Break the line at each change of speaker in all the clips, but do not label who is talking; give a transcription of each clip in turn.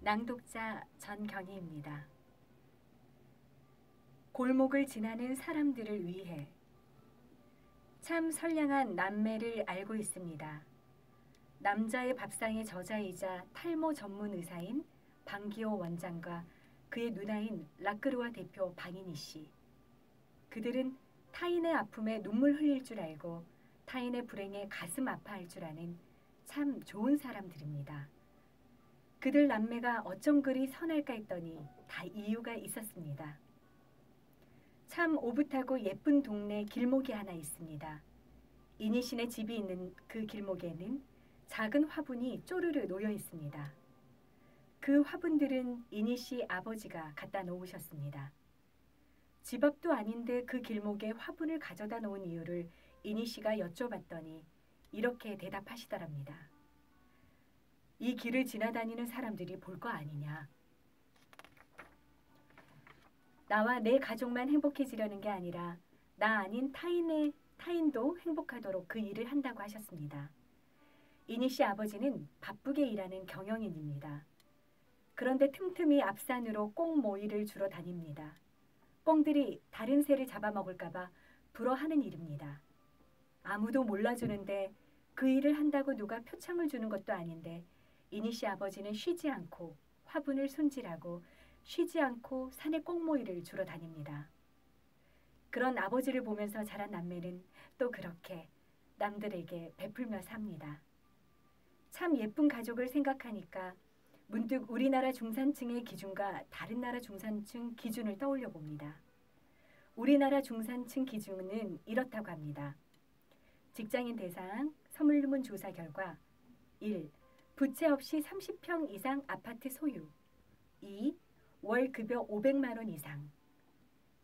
낭독자 전경희입니다. 골목을 지나는 사람들을 위해 참 선량한 남매를 알고 있습니다. 남자의 밥상의 저자이자 탈모 전문 의사인 방기호 원장과 그의 누나인 라크루아 대표 방인희 씨. 그들은 타인의 아픔에 눈물 흘릴 줄 알고 타인의 불행에 가슴 아파할 줄 아는 참 좋은 사람들입니다. 그들 남매가 어쩜 그리 선할까 했더니 다 이유가 있었습니다. 참 오붓하고 예쁜 동네 길목이 하나 있습니다. 이니신의 집이 있는 그 길목에는 작은 화분이 쪼르르 놓여 있습니다. 그 화분들은 이니씨 아버지가 갖다 놓으셨습니다. 집 앞도 아닌데 그 길목에 화분을 가져다 놓은 이유를 이니씨가 여쭤봤더니 이렇게 대답하시더랍니다. 이 길을 지나다니는 사람들이 볼 거 아니냐. 나와 내 가족만 행복해지려는 게 아니라 나 아닌 타인도 행복하도록 그 일을 한다고 하셨습니다. 이니씨 아버지는 바쁘게 일하는 경영인입니다. 그런데 틈틈이 앞산으로 꽁 모이를 주러 다닙니다. 꽁들이 다른 새를 잡아먹을까 봐 부러워하는 일입니다. 아무도 몰라주는데 그 일을 한다고 누가 표창을 주는 것도 아닌데 이니씨 아버지는 쉬지 않고 화분을 손질하고 쉬지 않고 산에 꽁모이를 주러 다닙니다. 그런 아버지를 보면서 자란 남매는 또 그렇게 남들에게 베풀며 삽니다. 참 예쁜 가족을 생각하니까 문득 우리나라 중산층의 기준과 다른 나라 중산층 기준을 떠올려 봅니다. 우리나라 중산층 기준은 이렇다고 합니다. 직장인 대상 서울문 조사 결과 1. 부채 없이 30평 이상 아파트 소유. 2. 월 급여 500만 원 이상.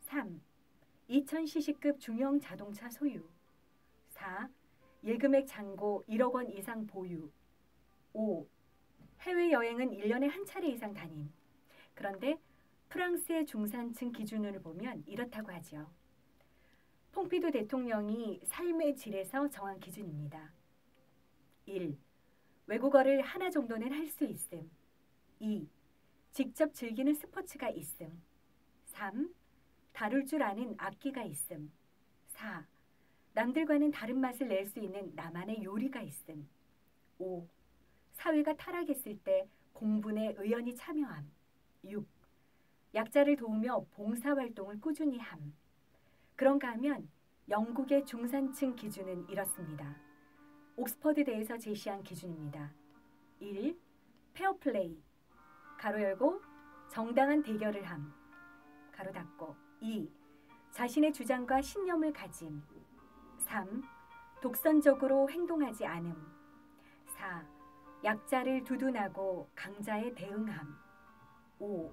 3. 2000cc급 중형 자동차 소유. 4. 예금액 잔고 1억 원 이상 보유. 5. 해외여행은 1년에 한 차례 이상 다님. 그런데 프랑스의 중산층 기준을 보면 이렇다고 하죠. 퐁피두 대통령이 삶의 질에서 정한 기준입니다. 1. 외국어를 하나 정도는 할 수 있음. 2. 직접 즐기는 스포츠가 있음. 3. 다룰 줄 아는 악기가 있음. 4. 남들과는 다른 맛을 낼 수 있는 나만의 요리가 있음. 5. 사회가 타락했을 때 공분에 의연히 참여함. 6. 약자를 도우며 봉사활동을 꾸준히 함. 그런가 하면 영국의 중산층 기준은 이렇습니다. 옥스퍼드대에서 제시한 기준입니다. 1. 페어플레이 가로 열고 정당한 대결을 함 가로 닫고. 2. 자신의 주장과 신념을 가짐. 3. 독선적으로 행동하지 않음. 4. 약자를 두둔하고 강자에 대응함. 5.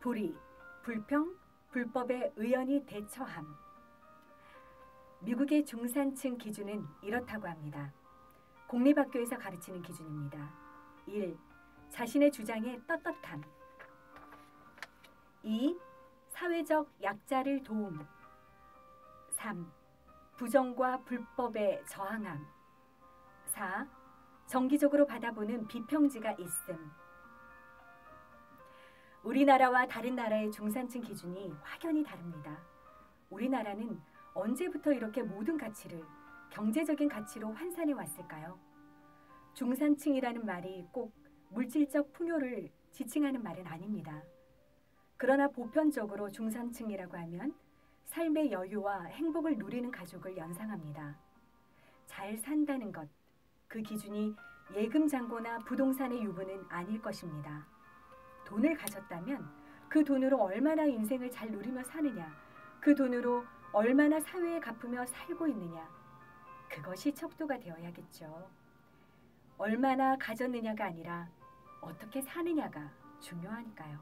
불의, 불평, 불법에 의연히 대처함. 미국의 중산층 기준은 이렇다고 합니다. 공립학교에서 가르치는 기준입니다. 1. 자신의 주장에 떳떳함. 2. 사회적 약자를 도움. 3. 부정과 불법에 저항함. 4. 정기적으로 받아보는 비평지가 있음. 우리나라와 다른 나라의 중산층 기준이 확연히 다릅니다. 우리나라는 언제부터 이렇게 모든 가치를 경제적인 가치로 환산해 왔을까요? 중산층이라는 말이 꼭 물질적 풍요를 지칭하는 말은 아닙니다. 그러나 보편적으로 중산층이라고 하면 삶의 여유와 행복을 누리는 가족을 연상합니다. 잘 산다는 것, 그 기준이 예금 잔고나 부동산의 유무는 아닐 것입니다. 돈을 가졌다면 그 돈으로 얼마나 인생을 잘 누리며 사느냐, 그 돈으로 얼마나 사회에 갚으며 살고 있느냐, 그것이 척도가 되어야겠죠. 얼마나 가졌느냐가 아니라 어떻게 사느냐가 중요하니까요.